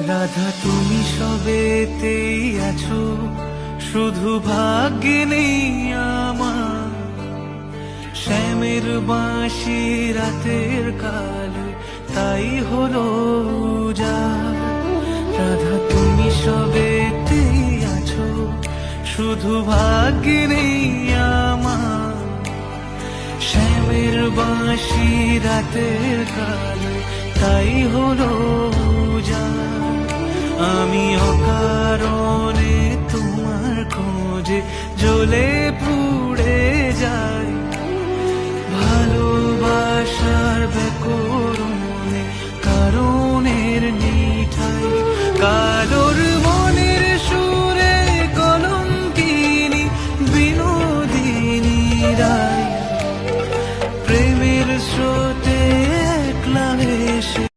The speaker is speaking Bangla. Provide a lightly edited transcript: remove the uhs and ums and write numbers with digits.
রাধা তুমি সবেতেই আছো, শুধু ভাগ্যে নেই আমার। শ্যামের বাঁশি রাতের কালে তাই হলো উজাড়। রাধা তুমি সবেতেই আছো, শুধু ভাগ্যে নেই আমার। শ্যামের বাঁশি রাতের কালে তাই হলো উজাড়। আমি অকারণে তোমার খোঁজে জ্বলে পুড়ে যাই।